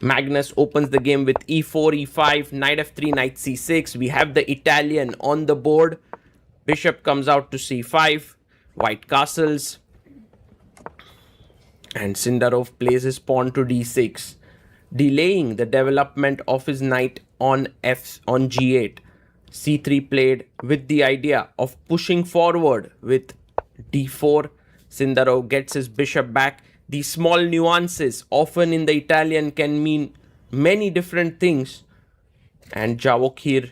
Magnus opens the game with e4, e5, knight f3, knight c6. We have the Italian on the board. Bishop comes out to c5. White castles. And Sindarov plays his pawn to d6, delaying the development of his knight on g8. c3 played with the idea of pushing forward with d4. Sindarov gets his bishop back. These small nuances often in the Italian can mean many different things. And Javokhir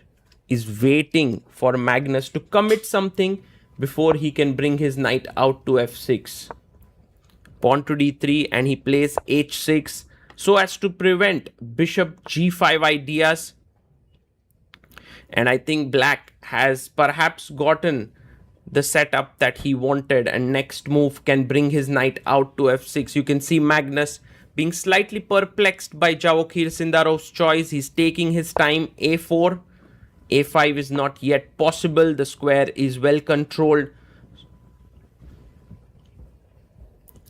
is waiting for Magnus to commit something before he can bring his knight out to f6. Pawn to d3, and he plays h6 so as to prevent bishop g5 ideas. And I think black has perhaps gotten the setup that he wanted, and next move can bring his knight out to f6. You can see Magnus being slightly perplexed by Javokhir Sindarov's choice. He's taking his time. a4, a5 is not yet possible. The square is well controlled,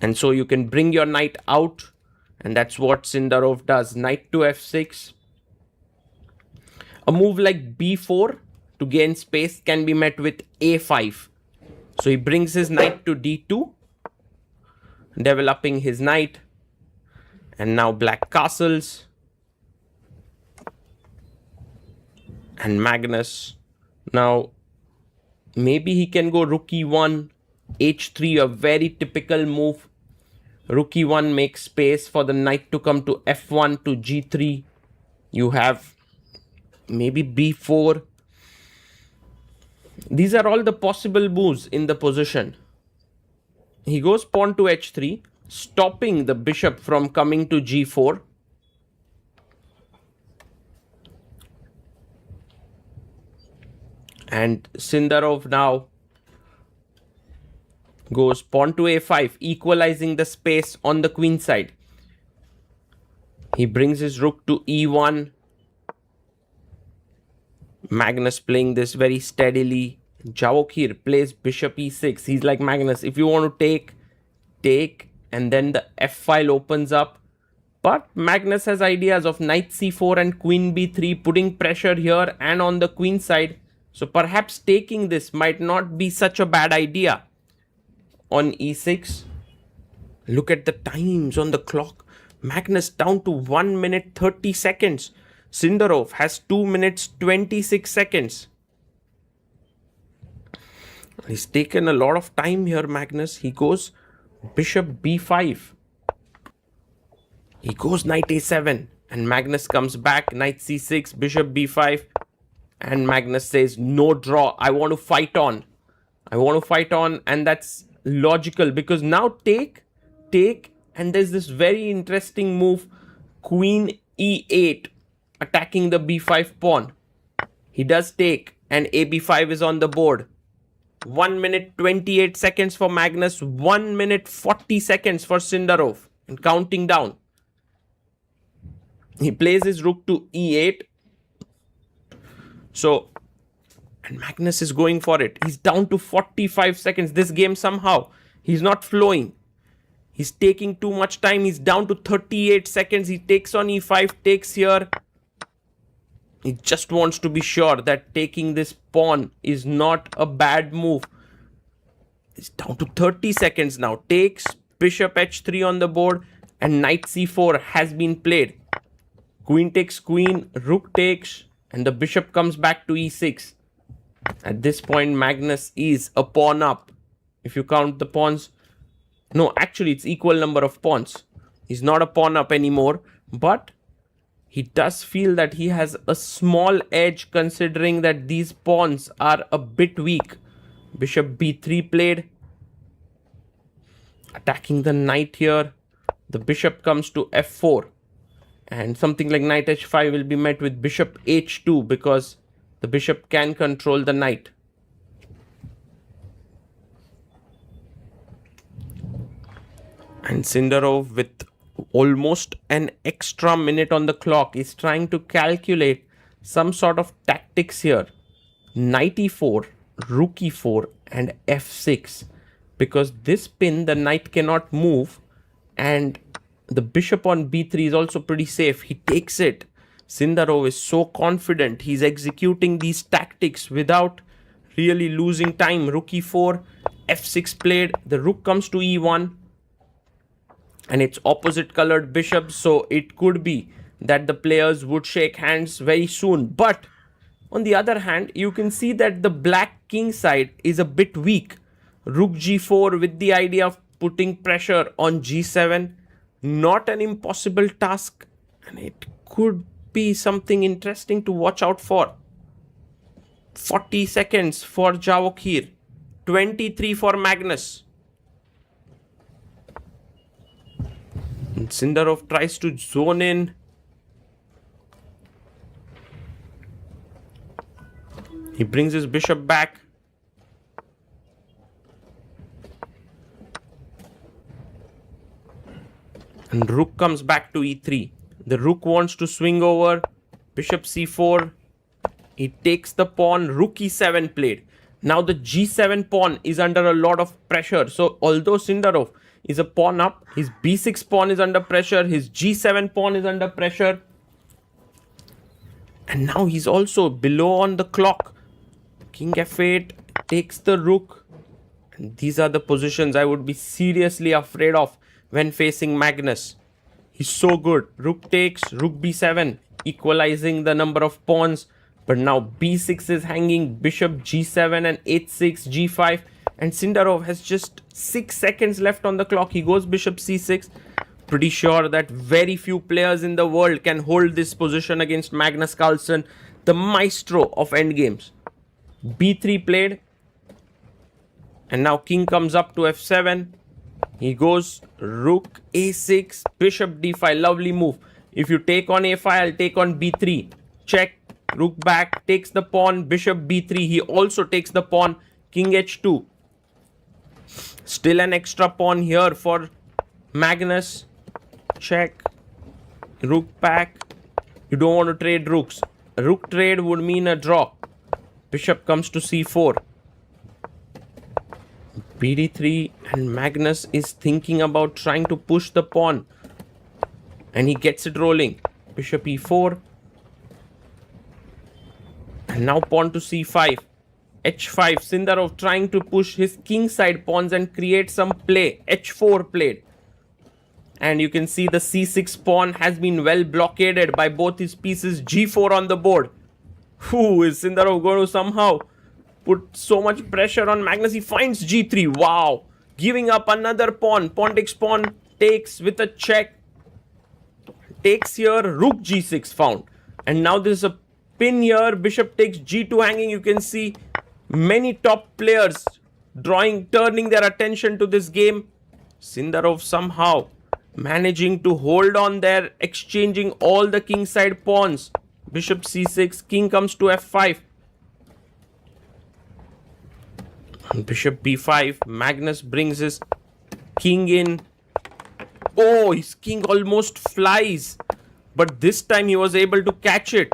and so you can bring your knight out, and that's what Sindarov does. Knight to f6. A move like b4 to gain space can be met with a5. So he brings his knight to d2, developing his knight. And now black castles. And Magnus, now maybe he can go rook e1, h3, a very typical move. Rook e1 makes space for the knight to come to f1 to g3. You have maybe b4. These are all the possible moves in the position. He goes pawn to h3, stopping the bishop from coming to g4. And Sindarov now goes pawn to a5, equalizing the space on the queen side. He brings his rook to e1. Magnus playing this very steadily. Javokhir plays bishop e6. He's like, Magnus, if you want to take, and then the f file opens up. But Magnus has ideas of knight c4 and queen b3, putting pressure here and on the queen side. So perhaps taking this might not be such a bad idea. On e6, look at the times on the clock. Magnus down to 1 minute 30 seconds. Sindarov has 2 minutes 26 seconds. He's taken a lot of time here, Magnus. He goes bishop b5. He goes knight a7. And Magnus comes back, knight c6, bishop b5. And Magnus says, no draw. I want to fight on. And that's logical, because now take, and there's this very interesting move, queen e8, attacking the b5 pawn. He does take, and ab5 is on the board. 1 minute 28 seconds for Magnus, 1 minute 40 seconds for Sindarov, and counting down. He plays his rook to e8. So, and Magnus is going for it. He's down to 45 seconds. This game somehow, he's not flowing. He's taking too much time. He's down to 38 seconds. He takes on e5, takes here. He just wants to be sure that taking this pawn is not a bad move. It's down to 30 seconds now. Takes, bishop h3 on the board, and knight c4 has been played. Queen takes queen, rook takes, and the bishop comes back to e6. At this point, Magnus is a pawn up. If you count the pawns, no, actually it's equal number of pawns. He's not a pawn up anymore, but he does feel that he has a small edge, considering that these pawns are a bit weak. Bishop b3 played, attacking the knight here. The bishop comes to f4, and something like knight h5 will be met with bishop h2, because the bishop can control the knight. And Sindarov, with almost an extra minute on the clock, is trying to calculate some sort of tactics here. Knight e4, rook e4, and f6. Because this pin, the knight cannot move, and The bishop on b3 is also pretty safe. He takes it. Sindarov is so confident. He's executing these tactics without really losing time. Rook e4, f6 played. The rook comes to e1. And it's opposite colored bishop, so it could be that the players would shake hands very soon. But on the other hand, you can see that the black king side is a bit weak. Rook g4 with the idea of putting pressure on g7. Not an impossible task, and it could be something interesting to watch out for. 40 seconds for Javokhir, 23 for Magnus. And Sindarov tries to zone in. He brings his bishop back. And rook comes back to e3. The rook wants to swing over. Bishop c4. He takes the pawn. Rook e7 played. Now the g7 pawn is under a lot of pressure. So although Sindarov is a pawn up, his b6 pawn is under pressure. His g7 pawn is under pressure. And now he's also below on the clock. King f8 takes the rook. And these are the positions I would be seriously afraid of when facing Magnus. He's so good. Rook takes, rook b7, equalizing the number of pawns. But now b6 is hanging, bishop g7 and h6, g5. And Sindarov has just 6 seconds left on the clock. He goes bishop c6. Pretty sure that very few players in the world can hold this position against Magnus Carlsen, the maestro of endgames. b3 played. And now king comes up to f7. He goes rook a6, bishop d5. Lovely move. If you take on a5, I'll take on b3. Check. Rook back. Takes the pawn. Bishop b3. He also takes the pawn. King h2. Still an extra pawn here for Magnus. Check. Rook back. You don't want to trade rooks. A rook trade would mean a draw. Bishop comes to c4. bd3, and Magnus is thinking about trying to push the pawn. And he gets it rolling. Bishop e4. And now pawn to c5. h5. Sindarov trying to push his king side pawns and create some play. h4 played. And you can see the c6 pawn has been well blockaded by both his pieces. g4 on the board. Who is Sindarov going to somehow put so much pressure on Magnus? He finds g3. Wow. Giving up another pawn. Pawn takes pawn. Takes with a check. Takes here. Rook g6 found. And now there's a pin here. Bishop takes g2 hanging. You can see many top players turning their attention to this game. Sindarov somehow managing to hold on there, exchanging all the king side pawns. Bishop c6. King comes to f5. Bishop b5. Magnus brings his king in. Oh, his king almost flies. But this time he was able to catch it.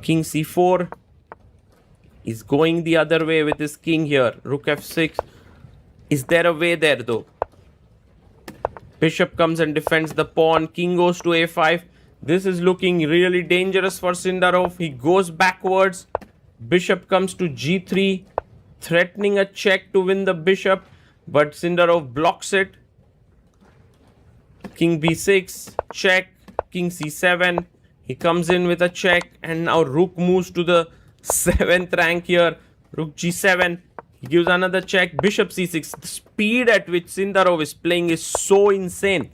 King c4. He's going the other way with his king here. Rook f6. Is there a way there though? Bishop comes and defends the pawn. King goes to a5. This is looking really dangerous for Sindarov. He goes backwards. Bishop comes to g3, threatening a check to win the bishop, but Sindarov blocks it. King b6, check. King c7. He comes in with a check, and now rook moves to the 7th rank here. Rook g7. He gives another check. Bishop c6. The speed at which Sindarov is playing is so insane.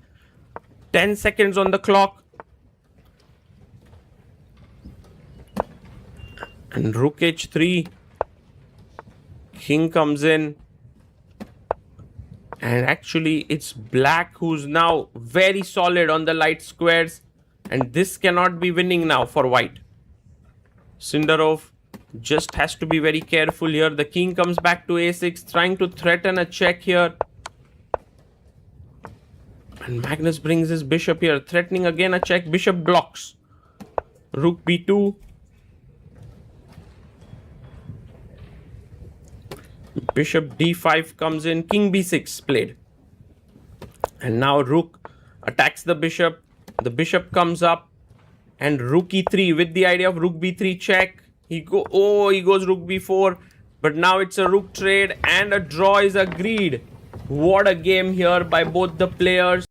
10 seconds on the clock. And rook h3. King comes in. And actually it's black who's now very solid on the light squares. And this cannot be winning now for white. Sindarov just has to be very careful here. The king comes back to a6, trying to threaten a check here. And Magnus brings his bishop here, threatening again a check. Bishop blocks. Rook b2. Bishop d5 comes in. King b6 played. And now rook attacks the bishop. The bishop comes up, and rook e3 with the idea of rook b3 check. He goes rook b4, but now it's a rook trade and a draw is agreed. What a game here by both the players.